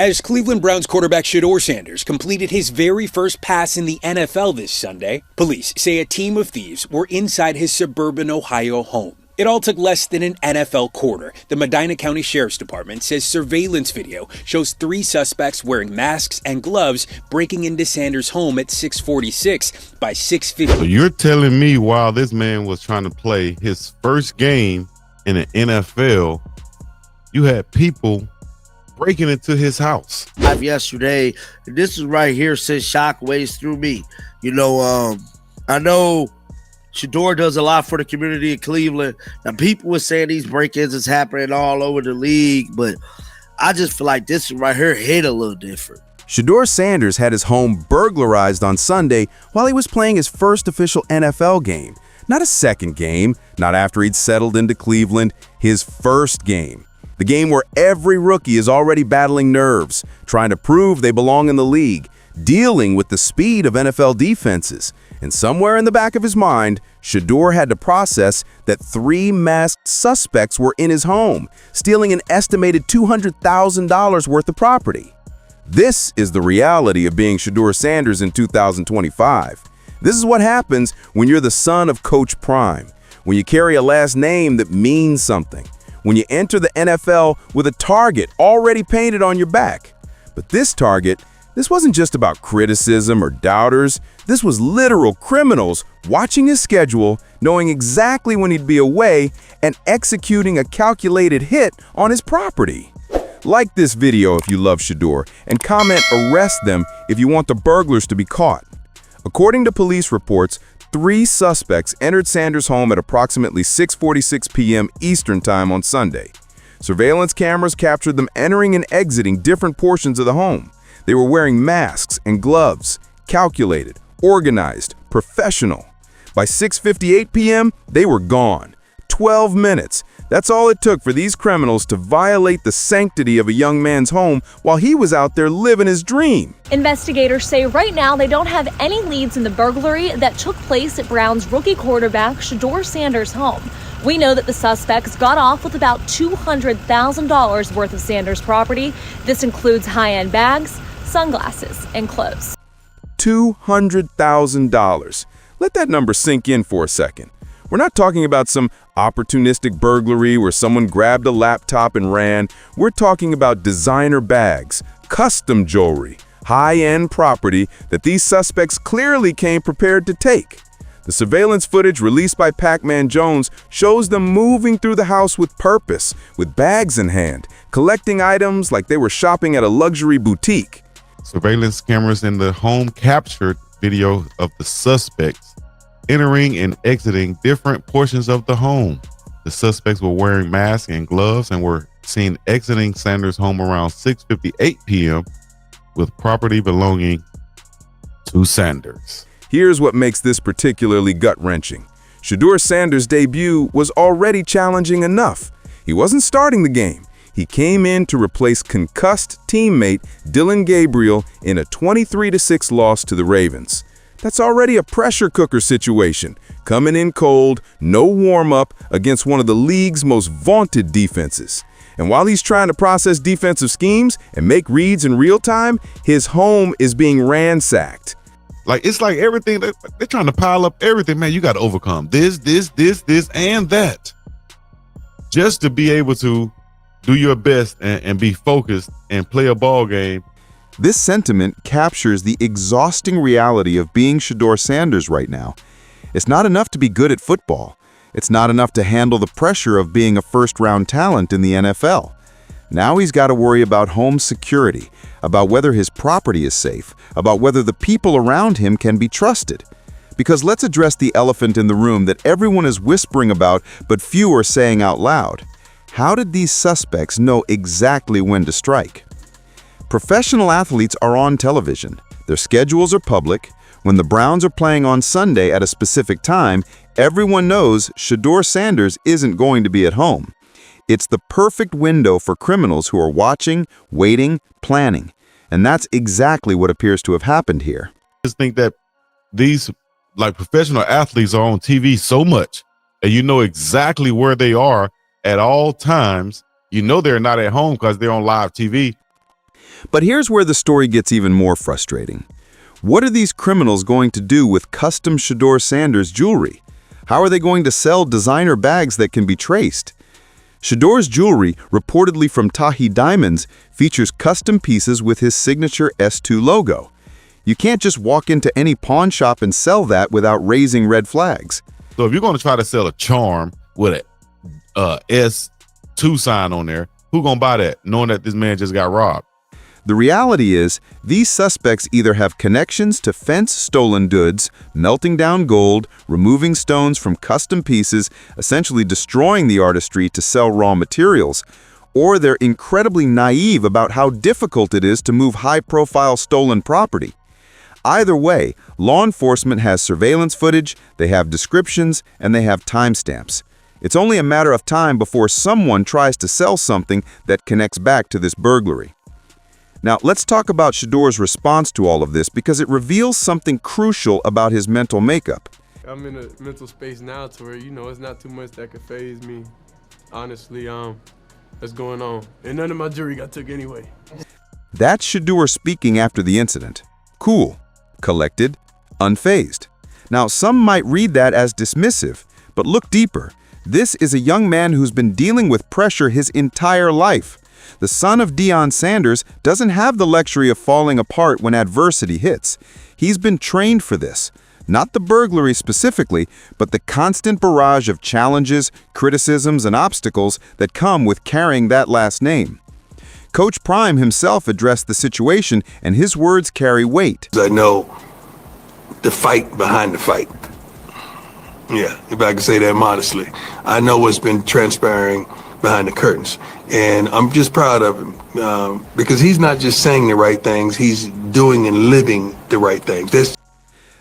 As Cleveland Browns quarterback Shedeur Sanders completed his very first pass in the NFL this Sunday, police say a team of thieves were inside his suburban Ohio home. It all took less than an NFL quarter. The Medina County Sheriff's Department says surveillance video shows 3 suspects wearing masks and gloves breaking into Sanders' home at 6:46 by 6:50. So you're telling me while this man was trying to play his first game in the NFL, you had people breaking into his house? Yesterday, this is right here sent shockwaves through me. I know Shedeur does a lot for the community in Cleveland. Now, people were saying these break-ins is happening all over the league, but I just feel like this right here hit a little different. Shedeur Sanders had his home burglarized on Sunday while he was playing his first official NFL game. Not a second game, not after he'd settled into Cleveland, his first game. The game where every rookie is already battling nerves, trying to prove they belong in the league, dealing with the speed of NFL defenses. And somewhere in the back of his mind, Shedeur had to process that 3 masked suspects were in his home, stealing an estimated $200,000 worth of property. This is the reality of being Shedeur Sanders in 2025. This is what happens when you're the son of Coach Prime, when you carry a last name that means something, when you enter the NFL with a target already painted on your back. But this target, this wasn't just about criticism or doubters. This was literal criminals watching his schedule, knowing exactly when he'd be away, and executing a calculated hit on his property. Like this video if you love Shedeur, and comment "arrest them" if you want the burglars to be caught. According to police reports, 3 suspects entered Sanders' home at approximately 6:46 p.m. Eastern Time on Sunday. Surveillance cameras captured them entering and exiting different portions of the home. They were wearing masks and gloves, calculated, organized, professional. By 6:58 p.m., they were gone. 12 minutes. That's all it took for these criminals to violate the sanctity of a young man's home while he was out there living his dream. Investigators say right now they don't have any leads in the burglary that took place at Browns rookie quarterback Shedeur Sanders' home. We know that the suspects got off with about $200,000 worth of Sanders' property. This includes high-end bags, sunglasses, and clothes. $200,000. Let that number sink in for a second. We're not talking about some opportunistic burglary where someone grabbed a laptop and ran. We're talking about designer bags, custom jewelry, high-end property that these suspects clearly came prepared to take. The surveillance footage released by Pac-Man Jones shows them moving through the house with purpose, with bags in hand, collecting items like they were shopping at a luxury boutique. Surveillance cameras in the home captured video of the suspects entering and exiting different portions of the home. The suspects were wearing masks and gloves and were seen exiting Sanders' home around 6:58 p.m. with property belonging to Sanders. Here's what makes this particularly gut-wrenching. Shedeur Sanders' debut was already challenging enough. He wasn't starting the game. He came in to replace concussed teammate Dylan Gabriel in a 23-6 loss to the Ravens. That's already a pressure cooker situation, coming in cold, no warm-up against one of the league's most vaunted defenses. And while he's trying to process defensive schemes and make reads in real time, his home is being ransacked. It's like everything, they're trying to pile up everything. Man, you got to overcome this, and that. Just to be able to do your best and be focused and play a ball game. This sentiment captures the exhausting reality of being Shedeur Sanders right now. It's not enough to be good at football. It's not enough to handle the pressure of being a first-round talent in the NFL. Now he's got to worry about home security, about whether his property is safe, about whether the people around him can be trusted. Because let's address the elephant in the room that everyone is whispering about, but few are saying out loud. How did these suspects know exactly when to strike? Professional athletes are on television. Their schedules are public. When the Browns are playing on Sunday at a specific time, everyone knows Shedeur Sanders isn't going to be at home. It's the perfect window for criminals who are watching, waiting, planning. And that's exactly what appears to have happened here. I just think that these professional athletes are on TV so much, and you know exactly where they are at all times. You know they're not at home because they're on live TV. But here's where the story gets even more frustrating. What are these criminals going to do with custom Shedeur Sanders jewelry? How are they going to sell designer bags that can be traced? Shedeur's jewelry, reportedly from Tahi Diamonds, features custom pieces with his signature S2 logo. You can't just walk into any pawn shop and sell that without raising red flags. So if you're going to try to sell a charm with a S2 sign on there, who gonna buy that, knowing that this man just got robbed? The reality is, these suspects either have connections to fence stolen goods, melting down gold, removing stones from custom pieces, essentially destroying the artistry to sell raw materials, or they're incredibly naive about how difficult it is to move high-profile stolen property. Either way, law enforcement has surveillance footage, they have descriptions, and they have timestamps. It's only a matter of time before someone tries to sell something that connects back to this burglary. Now, let's talk about Shedeur's response to all of this because it reveals something crucial about his mental makeup. I'm in a mental space now to where, it's not too much that could faze me. Honestly, that's going on. And none of my jewelry got took anyway. That's Shedeur speaking after the incident. Cool, collected, unfazed. Now, some might read that as dismissive, but look deeper. This is a young man who's been dealing with pressure his entire life. The son of Dylan Sanders doesn't have the luxury of falling apart when adversity hits. He's been trained for this. Not the burglary specifically, but the constant barrage of challenges, criticisms, and obstacles that come with carrying that last name. Coach Prime himself addressed the situation, and his words carry weight. I know the fight behind the fight. Yeah, if I can say that modestly. I know what's been transpiring behind the curtains. And I'm just proud of him because he's not just saying the right things, he's doing and living the right things.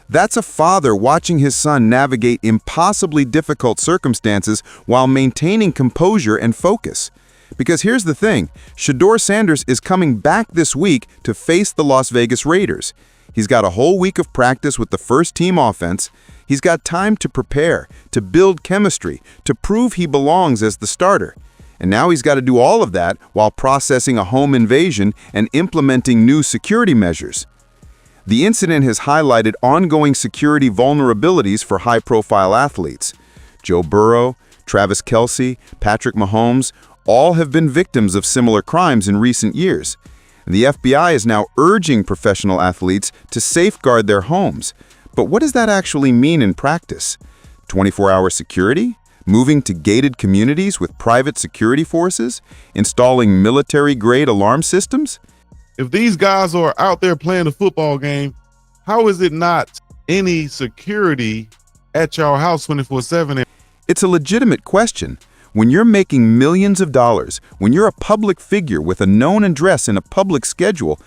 That's a father watching his son navigate impossibly difficult circumstances while maintaining composure and focus. Because here's the thing, Shedeur Sanders is coming back this week to face the Las Vegas Raiders. He's got a whole week of practice with the first team offense. He's got time to prepare, to build chemistry, to prove he belongs as the starter. And now he's got to do all of that while processing a home invasion and implementing new security measures. The incident has highlighted ongoing security vulnerabilities for high-profile athletes. Joe Burrow, Travis Kelce, Patrick Mahomes, all have been victims of similar crimes in recent years. The FBI is now urging professional athletes to safeguard their homes. But what does that actually mean in practice? 24-hour security? Moving to gated communities with private security forces? Installing military-grade alarm systems? If these guys are out there playing a football game, how is it not any security at your house 24/7? It's a legitimate question. When you're making millions of dollars, when you're a public figure with a known address and a public schedule,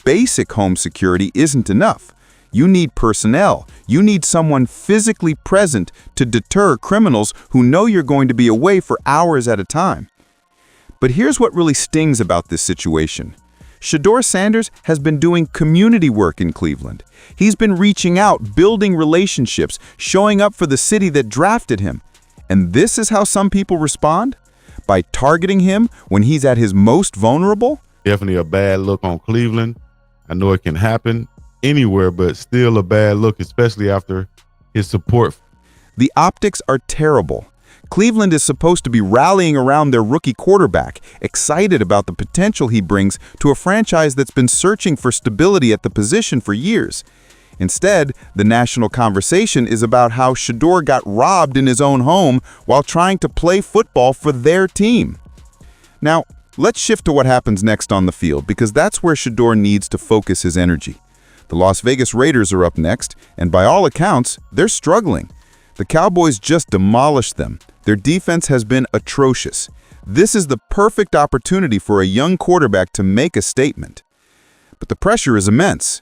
basic home security isn't enough. You need personnel. You need someone physically present to deter criminals who know you're going to be away for hours at a time. But here's what really stings about this situation. Shedeur Sanders has been doing community work in Cleveland. He's been reaching out, building relationships, showing up for the city that drafted him. And this is how some people respond? By targeting him when he's at his most vulnerable? Definitely a bad look on Cleveland. I know it can happen anywhere, but still a bad look, especially after his support. The optics are terrible. Cleveland is supposed to be rallying around their rookie quarterback, excited about the potential he brings to a franchise that's been searching for stability at the position for years. Instead, the national conversation is about how Shedeur got robbed in his own home while trying to play football for their team. Now, let's shift to what happens next on the field, because that's where Shedeur needs to focus his energy. The Las Vegas Raiders are up next, and by all accounts, they're struggling. The Cowboys just demolished them. Their defense has been atrocious. This is the perfect opportunity for a young quarterback to make a statement. But the pressure is immense.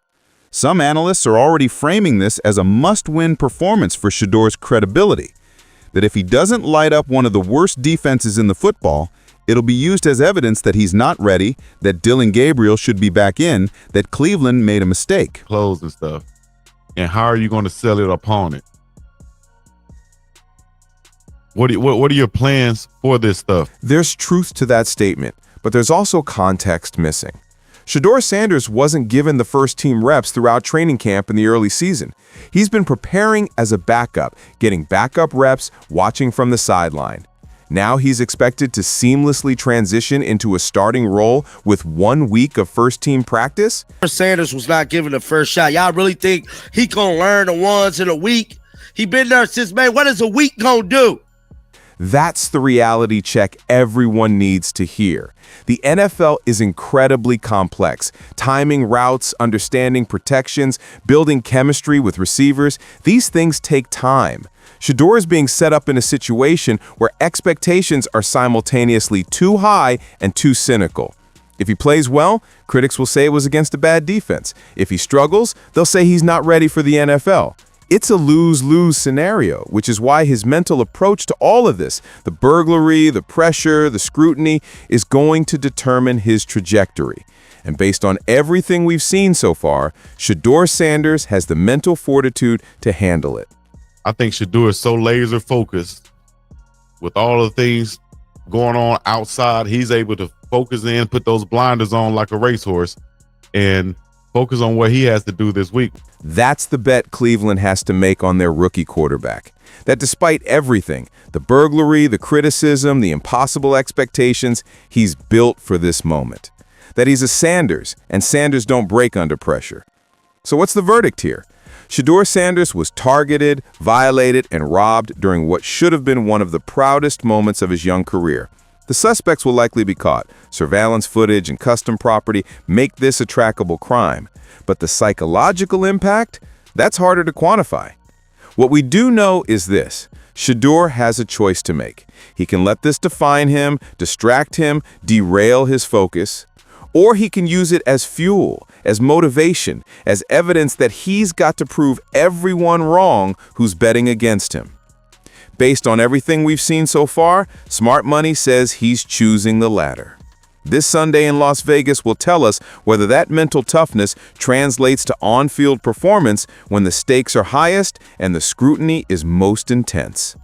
Some analysts are already framing this as a must-win performance for Shedeur's credibility. That if he doesn't light up one of the worst defenses in the football, it'll be used as evidence that he's not ready, that Dylan Gabriel should be back in, that Cleveland made a mistake. Clothes and stuff. And how are you going to sell it upon it? What are your plans for this stuff? There's truth to that statement, but there's also context missing. Shedeur Sanders wasn't given the first-team reps throughout training camp in the early season. He's been preparing as a backup, getting backup reps, watching from the sideline. Now he's expected to seamlessly transition into a starting role with 1 week of first-team practice? Sanders was not given the first shot. Y'all really think he gonna learn the ones in a week? He been there since May. What is a week gonna do? That's the reality check everyone needs to hear. The NFL is incredibly complex. Timing routes, understanding protections, building chemistry with receivers, these things take time. Shedeur is being set up in a situation where expectations are simultaneously too high and too cynical. If he plays well, critics will say it was against a bad defense. If he struggles, they'll say he's not ready for the NFL. It's a lose-lose scenario, which is why his mental approach to all of this, the burglary, the pressure, the scrutiny, is going to determine his trajectory. And based on everything we've seen so far, Shedeur Sanders has the mental fortitude to handle it. I think Shedeur is so laser focused with all the things going on outside. He's able to focus in, put those blinders on like a racehorse, and focus on what he has to do this week. That's the bet Cleveland has to make on their rookie quarterback. That despite everything, the burglary, the criticism, the impossible expectations, he's built for this moment. That he's a Sanders, and Sanders don't break under pressure. So what's the verdict here? Shedeur Sanders was targeted, violated, and robbed during what should have been one of the proudest moments of his young career. The suspects will likely be caught. Surveillance footage and custom property make this a trackable crime. But the psychological impact? That's harder to quantify. What we do know is this. Shedeur has a choice to make. He can let this define him, distract him, derail his focus, or he can use it as fuel, as motivation, as evidence that he's got to prove everyone wrong who's betting against him. Based on everything we've seen so far, smart money says he's choosing the latter. This Sunday in Las Vegas will tell us whether that mental toughness translates to on-field performance when the stakes are highest and the scrutiny is most intense.